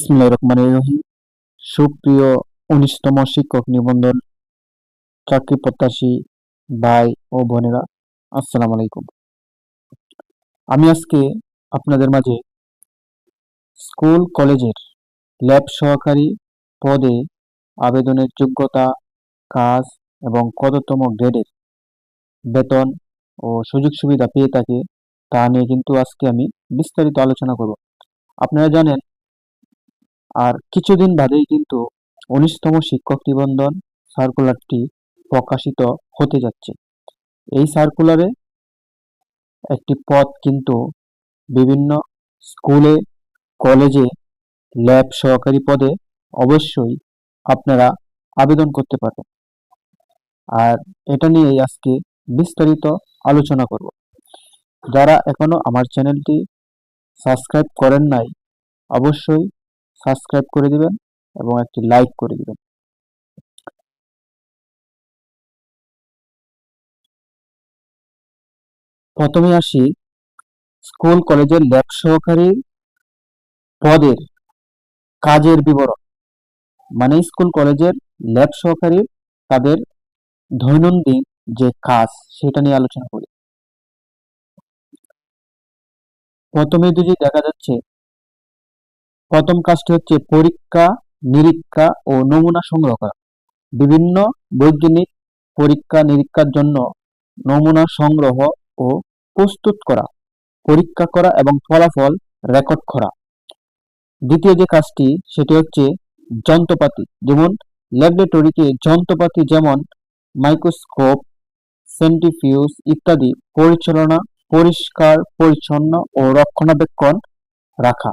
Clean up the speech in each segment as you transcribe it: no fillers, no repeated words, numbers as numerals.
বিসমিল্লাহির রহমানির রহিম। সুপ্রিয় ১৯তম শিক্ষক নিবন্ধন চাকরি প্রত্যাশী ভাই ও বোনেরা, আসসালামু আলাইকুম। আমি আজকে আপনাদের মাঝে স্কুল কলেজের ল্যাব সহকারী পদে আবেদনের যোগ্যতা, কাজ এবং কততম গ্রেডের বেতন ও সুযোগ সুবিধা পেয়ে থাকে তা নিয়ে কিন্তু আজকে আমি বিস্তারিত আলোচনা করব। আপনারা জানেন, আর কিছুদিন বাদেই কিন্তু ১৯তম শিক্ষক নিবন্ধন সার্কুলারটি প্রকাশিত হতে যাচ্ছে। এই সার্কুলারে একটি পদ কিন্তু বিভিন্ন স্কুলে, কলেজে ল্যাব সহকারী পদে অবশ্যই আপনারা আবেদন করতে পারবেন। আর এটা নিয়েই আজকে বিস্তারিত আলোচনা করব। যারা এখনো আমার চ্যানেলটি সাবস্ক্রাইব করেন নাই, অবশ্যই সাবস্ক্রাইব করে দিবেন এবং একটি লাইক করে দিবেন। প্রথমে আসি স্কুল কলেজের ল্যাব সহকারী পদের কাজের বিবরণ। মানে স্কুল কলেজের ল্যাব সহকারী তাদের দৈনন্দিন যে কাজ সেটা নিয়ে আলোচনা করি। প্রথমে যদি দেখা যাচ্ছে, প্রথম কাজটি হচ্ছে পরীক্ষা, নিরীক্ষা ও নমুনা সংগ্রহ করা। বিভিন্ন বৈজ্ঞানিক পরীক্ষা নিরীক্ষার জন্য নমুনা সংগ্রহ ও প্রস্তুত করা, পরীক্ষা করা এবং ফলাফল রেকর্ড করা। দ্বিতীয় যে কাজটি সেটি হচ্ছে যন্ত্রপাতি, যেমন ল্যাবরেটরিতে যন্ত্রপাতি যেমন মাইক্রোস্কোপ, সেন্ট্রিফিউজ ইত্যাদি পরিচালনা, পরিষ্কার পরিচ্ছন্ন ও রক্ষণাবেক্ষণ রাখা।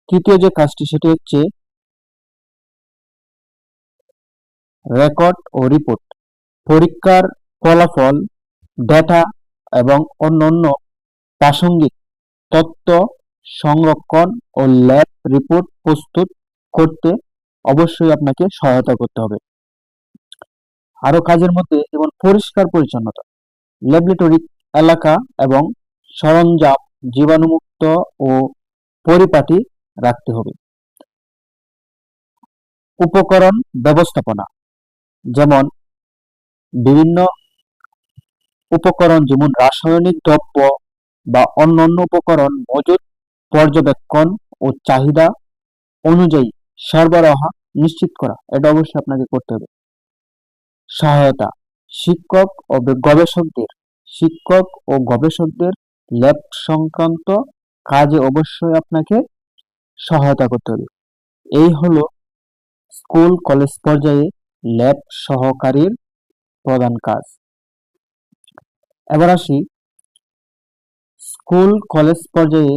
তৃতীয় যে কাজটি সেটি হচ্ছে রেকর্ড ও রিপোর্ট, পরীক্ষার ফলাফল, ডেটা এবং অন্যান্য প্রাসঙ্গিক তথ্য সংরক্ষণ ও ল্যাব রিপোর্ট প্রস্তুত করতে অবশ্যই আপনাকে সহায়তা করতে হবে। আরো কাজের মধ্যে যেমন পরিষ্কার পরিচ্ছন্নতা, ল্যাবরেটরি এলাকা এবং সরঞ্জাম জীবাণুমুক্ত ও পরিপাটি রাখতে হবে। উপকরণ ব্যবস্থাপনা, যেমন বিভিন্ন উপকরণ যেমন রাসায়নিক দ্রব্য বা অন্যান্য উপকরণ মজুদ পর্যবেক্ষণ ও চাহিদা অনুযায়ী সরবরাহ নিশ্চিত করা, এটা অবশ্যই আপনাকে করতে হবে। সহায়তা, শিক্ষক ও গবেষকদের ল্যাব সংক্রান্ত কাজে অবশ্যই আপনাকে সহায়তা করতে হবে। এই হলো স্কুল কলেজ পর্যায়ে ল্যাব সহকারীর প্রধান কাজ। এবার আসি স্কুল কলেজ পর্যায়ে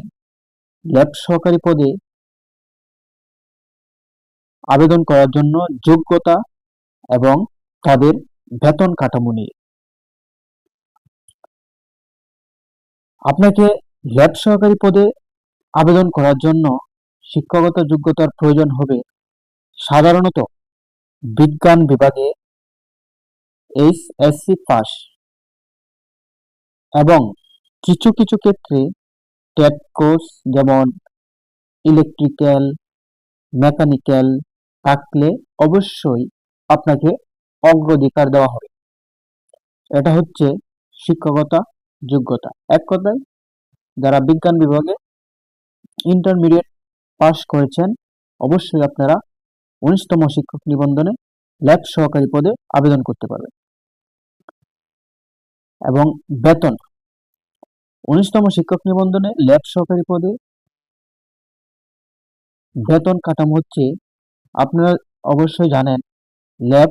ল্যাব সহকারী পদে আবেদন করার জন্য যোগ্যতা এবং তাদের বেতন কাঠামো নিয়ে। আপনাকে ল্যাব সহকারী পদে আবেদন করার জন্য শিক্ষাগত যোগ্যতার প্রয়োজন হবে সাধারণত বিজ্ঞান বিভাগে এইচএসসি পাস এবং কিছু কিছু ক্ষেত্রে টেট কোর্স যেমন ইলেকট্রিক্যাল, মেকানিক্যাল থাকলে অবশ্যই আপনাকে অগ্রাধিকার দেওয়া হবে। এটা হচ্ছে শিক্ষাগত যোগ্যতা। এক কথায় যারা বিজ্ঞান বিভাগে ইন্টারমিডিয়েট পাস করেছেন অবশ্যই আপনারা ১৯তম শিক্ষক নিবন্ধনে ল্যাব সহকারী পদে আবেদন করতে পারবেন। এবং বেতন, ১৯তম শিক্ষক নিবন্ধনে ল্যাব সহকারী পদে বেতন কাঠামো হচ্ছে, আপনারা অবশ্যই জানেন ল্যাব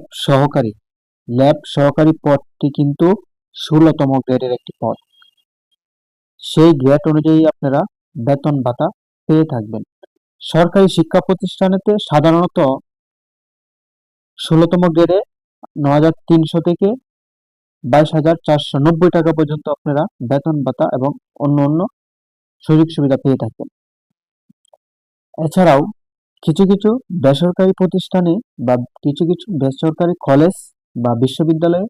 সহকারী পদটি কিন্তু ১৬তম গ্রেডের একটি পদ। সেই গ্রেড অনুযায়ী আপনারা বেতন ভাতা পেয়ে থাকবেন। সরকারি শিক্ষা প্রতিষ্ঠানেতে সাধারণত ১৬তম গ্রেডে ৯,৩০০ থেকে ২২,৪৯০ টাকা পর্যন্ত আপনারা বেতন ভাতা এবং অন্য সুযোগ সুবিধা পেয়ে থাকবেন। এছাড়াও কিছু কিছু বেসরকারি প্রতিষ্ঠানে বা কিছু কিছু বেসরকারি কলেজ বা বিশ্ববিদ্যালয়ে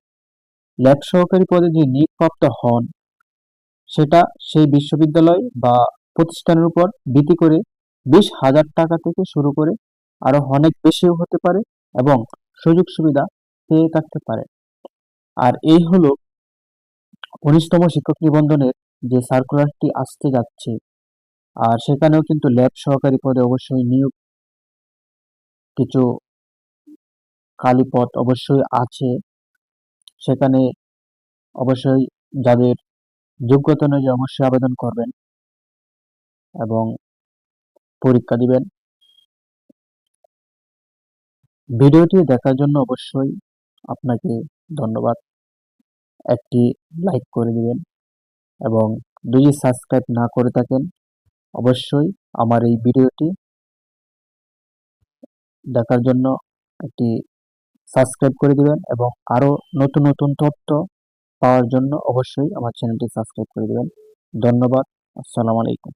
ল্যাব সহকারী পদে যে নিয়োগপ্রাপ্ত হন, সেটা সেই বিশ্ববিদ্যালয় বা প্রতিষ্ঠানের উপর ভিত্তি করে 20,000 টাকা থেকে শুরু করে আরো অনেক বেশিও হতে পারে এবং সুযোগ সুবিধা পেয়ে থাকতে পারে। আর এই হলো 19তম শিক্ষক নিবন্ধনের যে সার্কুলারটি আসতে যাচ্ছে। আর সেখানেও কিন্তু ল্যাব সহকারী পদে অবশ্যই নিয়োগ, কিছু খালি পদ অবশ্যই আছে। সেখানে অবশ্যই যাদের যোগ্যতা অনুযায়ী অবশ্যই আবেদন করবেন এবং পরীক্ষা দিবেন। ভিডিওটি দেখার জন্য অবশ্যই আপনাকে ধন্যবাদ। একটি লাইক করে দিবেন এবং যদি সাবস্ক্রাইব না করে থাকেন অবশ্যই আমার এই ভিডিওটি দেখার জন্য একটি সাবস্ক্রাইব করে দিবেন এবং আরো নতুন নতুন তথ্য পাওয়ার জন্য অবশ্যই আমার চ্যানেলটি সাবস্ক্রাইব করে দিবেন। ধন্যবাদ। আসসালামু আলাইকুম।